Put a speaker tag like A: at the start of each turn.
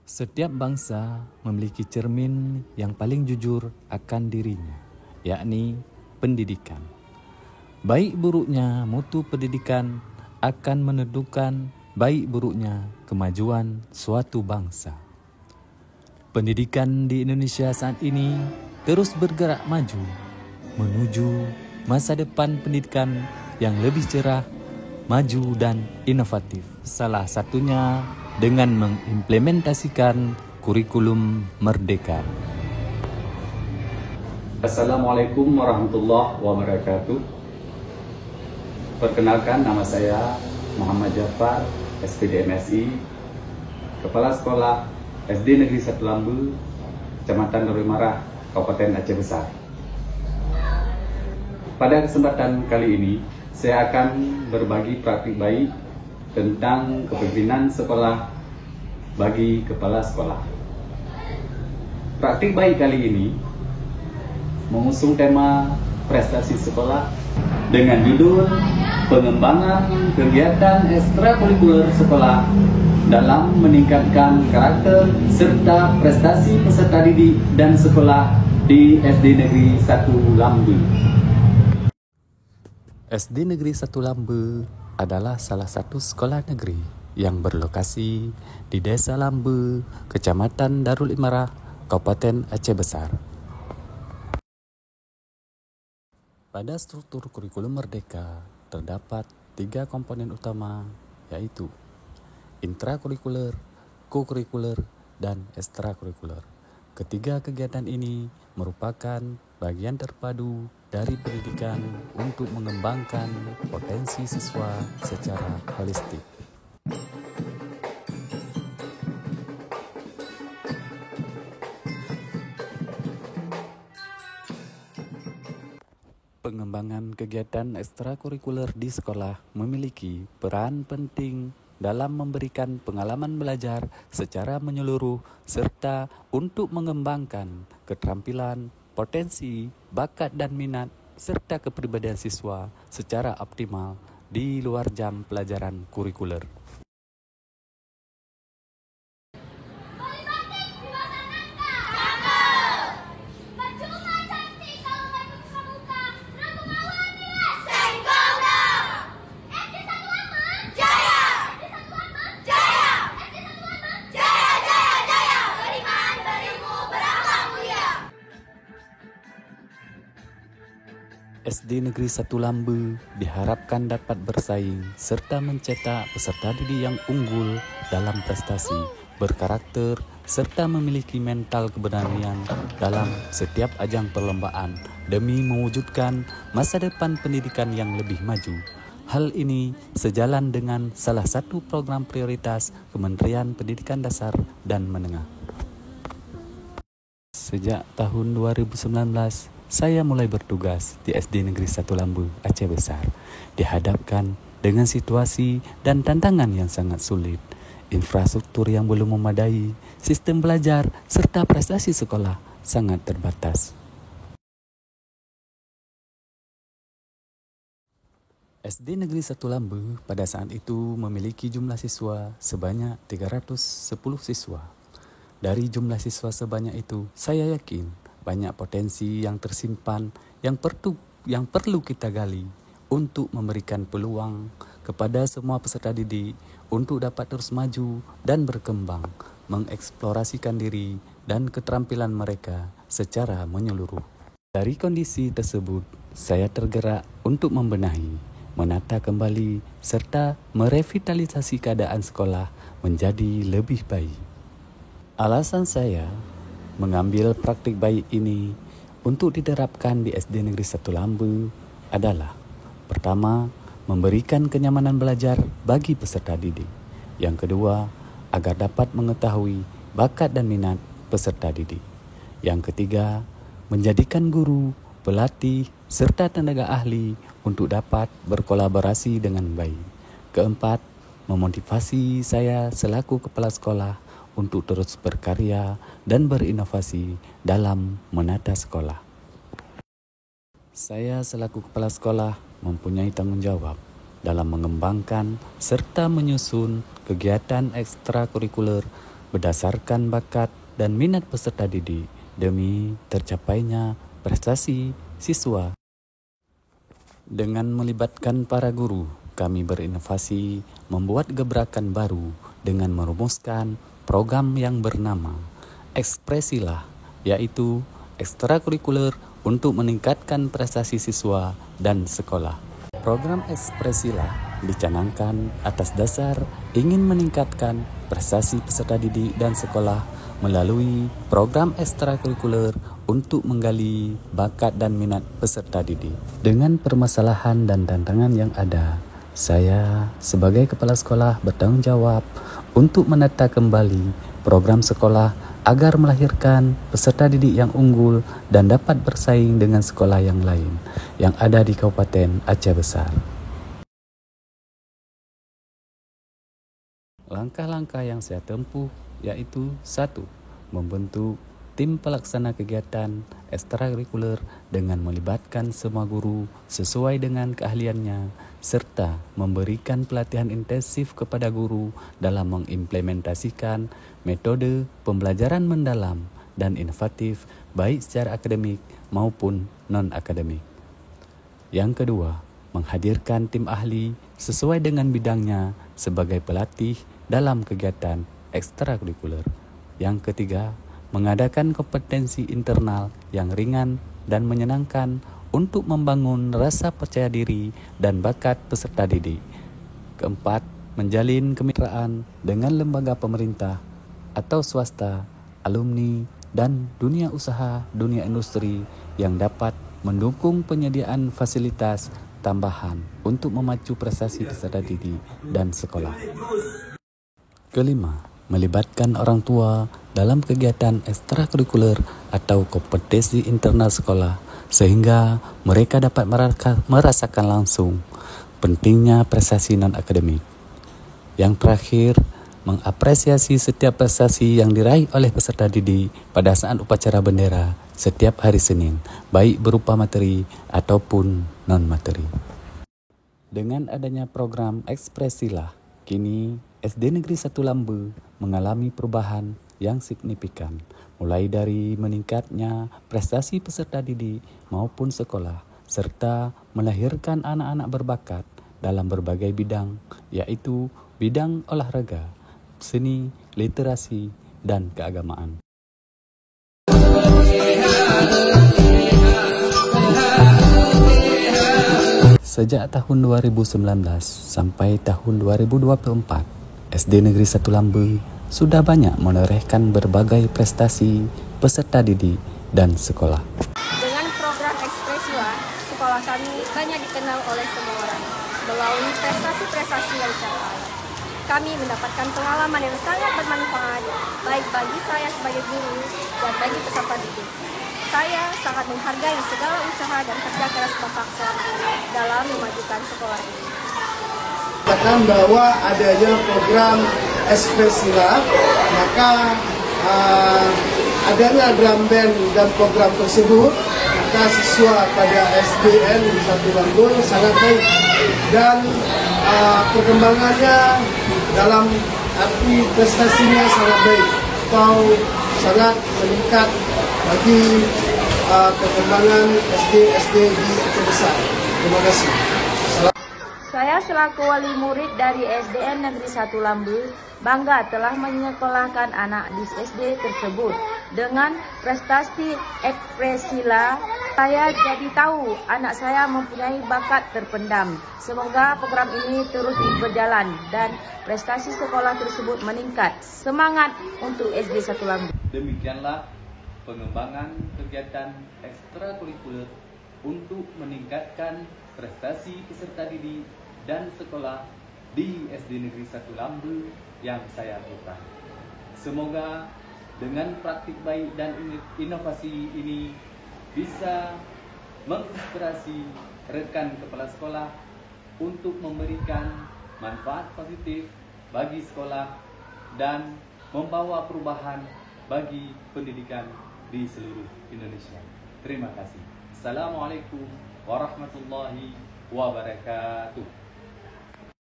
A: Setiap bangsa memiliki cermin yang paling jujur akan dirinya, yakni pendidikan. Baik buruknya mutu pendidikan akan menentukan baik buruknya kemajuan suatu bangsa. Pendidikan di Indonesia saat ini terus bergerak maju menuju masa depan pendidikan yang lebih cerah, maju dan inovatif. Salah satunya dengan mengimplementasikan kurikulum merdeka.
B: Assalamualaikum warahmatullahi wabarakatuh. Perkenalkan, nama saya Muhammad Jafar, SPD MSI, Kepala Sekolah SD Negeri 1 Lambu, Kecamatan Darul Marah, Kabupaten Aceh Besar. Pada kesempatan kali ini, saya akan berbagi praktik baik tentang kepemimpinan sekolah bagi kepala sekolah. Praktik baik kali ini mengusung tema prestasi sekolah dengan judul pengembangan kegiatan ekstrakurikuler sekolah dalam meningkatkan karakter serta prestasi peserta didik dan sekolah di SD Negeri 1 Lambu.
A: SD Negeri 1 Lambu adalah salah satu sekolah negeri yang berlokasi di Desa Lambu, Kecamatan Darul Imarah, Kabupaten Aceh Besar. Pada struktur kurikulum merdeka terdapat 3 komponen utama, yaitu intrakurikuler, kokurikuler, dan ekstrakurikuler. Ketiga kegiatan ini merupakan bagian terpadu dari pendidikan untuk mengembangkan potensi siswa secara holistik. Pengembangan kegiatan ekstrakurikuler di sekolah memiliki peran penting dalam memberikan pengalaman belajar secara menyeluruh serta untuk mengembangkan keterampilan, potensi, bakat dan minat serta kepribadian siswa secara optimal di luar jam pelajaran kurikuler. SD Negeri 1 Lambu diharapkan dapat bersaing serta mencetak peserta didik yang unggul dalam prestasi, berkarakter, serta memiliki mental keberanian dalam setiap ajang perlombaan demi mewujudkan masa depan pendidikan yang lebih maju. Hal ini sejalan dengan salah satu program prioritas Kementerian Pendidikan Dasar dan Menengah. Sejak tahun 2019, saya mulai bertugas di SD Negeri 1 Lambu, Aceh Besar, dihadapkan dengan situasi dan tantangan yang sangat sulit, infrastruktur yang belum memadai, sistem belajar, serta prestasi sekolah sangat terbatas. SD Negeri 1 Lambu pada saat itu memiliki jumlah siswa sebanyak 310 siswa. Dari jumlah siswa sebanyak itu, saya yakin banyak potensi yang tersimpan yang perlu kita gali untuk memberikan peluang kepada semua peserta didik untuk dapat terus maju dan berkembang, mengeksplorasikan diri dan keterampilan mereka secara menyeluruh. Dari kondisi tersebut, saya tergerak untuk membenahi, menata kembali, serta merevitalisasi keadaan sekolah menjadi lebih baik. Alasan saya mengambil praktik baik ini untuk diterapkan di SD Negeri 1 Lambu adalah: pertama, memberikan kenyamanan belajar bagi peserta didik. Yang kedua, agar dapat mengetahui bakat dan minat peserta didik. Yang ketiga, menjadikan guru, pelatih, serta tenaga ahli untuk dapat berkolaborasi dengan baik. Keempat, memotivasi saya selaku kepala sekolah untuk terus berkarya dan berinovasi dalam menata sekolah. Saya selaku kepala sekolah mempunyai tanggung jawab dalam mengembangkan serta menyusun kegiatan ekstrakurikuler berdasarkan bakat dan minat peserta didik demi tercapainya prestasi siswa. Dengan melibatkan para guru, kami berinovasi membuat gebrakan baru dengan merumuskan program yang bernama Ekspresilah, yaitu ekstrakurikuler untuk meningkatkan prestasi siswa dan sekolah. Program Ekspresilah dicanangkan atas dasar ingin meningkatkan prestasi peserta didik dan sekolah melalui program ekstrakurikuler untuk menggali bakat dan minat peserta didik. Dengan permasalahan dan tantangan yang ada, saya sebagai kepala sekolah bertanggung jawab untuk menata kembali program sekolah agar melahirkan peserta didik yang unggul dan dapat bersaing dengan sekolah yang lain yang ada di Kabupaten Aceh Besar. Langkah-langkah yang saya tempuh yaitu 1. Membentuk tim pelaksana kegiatan ekstrakurikuler dengan melibatkan semua guru sesuai dengan keahliannya serta memberikan pelatihan intensif kepada guru dalam mengimplementasikan metode pembelajaran mendalam dan inovatif baik secara akademik maupun non-akademik. Yang kedua, menghadirkan tim ahli sesuai dengan bidangnya sebagai pelatih dalam kegiatan ekstrakurikuler. Yang ketiga, mengadakan kompetensi internal yang ringan dan menyenangkan untuk membangun rasa percaya diri dan bakat peserta didik. Keempat, menjalin kemitraan dengan lembaga pemerintah atau swasta, alumni, dan dunia usaha, dunia industri yang dapat mendukung penyediaan fasilitas tambahan untuk memacu prestasi peserta didik dan sekolah. Kelima, melibatkan orang tua dalam kegiatan ekstrakurikuler atau kompetensi internal sekolah sehingga mereka dapat merasakan langsung pentingnya prestasi non-akademik. Yang terakhir, mengapresiasi setiap prestasi yang diraih oleh peserta didik pada saat upacara bendera setiap hari Senin, baik berupa materi ataupun non-materi. Dengan adanya program Ekspresilah, kini SD Negeri 1 Lambe mengalami perubahan yang signifikan, mulai dari meningkatnya prestasi peserta didik maupun sekolah, serta melahirkan anak-anak berbakat dalam berbagai bidang, yaitu bidang olahraga, seni, literasi, dan keagamaan. Sejak tahun 2019 sampai tahun 2024, SD Negeri 1 Lambe sudah banyak menorehkan berbagai prestasi peserta didik dan sekolah.
C: Dengan program Ekspresilah, sekolah kami banyak dikenal oleh semua orang melalui prestasi-prestasi yang dicapai. Kami mendapatkan pengalaman yang sangat bermanfaat, baik bagi saya sebagai guru dan bagi peserta didik. Saya sangat menghargai segala usaha dan kerja keras Bapak selama ini dalam memajukan sekolah ini.
D: Katakan bahwa adanya program Ekspresilah, maka adanya drum band dan program tersebut, maka siswa pada SDN 1 Lambe sangat baik dan perkembangannya dalam arti prestasinya sangat baik atau sangat meningkat bagi perkembangan SD di Aceh Besar. Terima kasih.
C: Saya selaku wali murid dari SDN Negeri 1 Lambe bangga telah menyekolahkan anak di SD tersebut. Dengan prestasi Ekspresilah, saya jadi tahu anak saya mempunyai bakat terpendam. Semoga program ini terus berjalan dan prestasi sekolah tersebut meningkat. Semangat untuk SD 1 Lambe.
B: Demikianlah pengembangan kegiatan ekstrakurikuler untuk meningkatkan prestasi peserta didik dan sekolah di SD Negeri 1 Lambe yang saya lakukan. Semoga dengan praktik baik dan inovasi ini bisa menginspirasi rekan kepala sekolah untuk memberikan manfaat positif bagi sekolah dan membawa perubahan bagi pendidikan di seluruh Indonesia. Terima kasih. Assalamualaikum warahmatullahi wabarakatuh.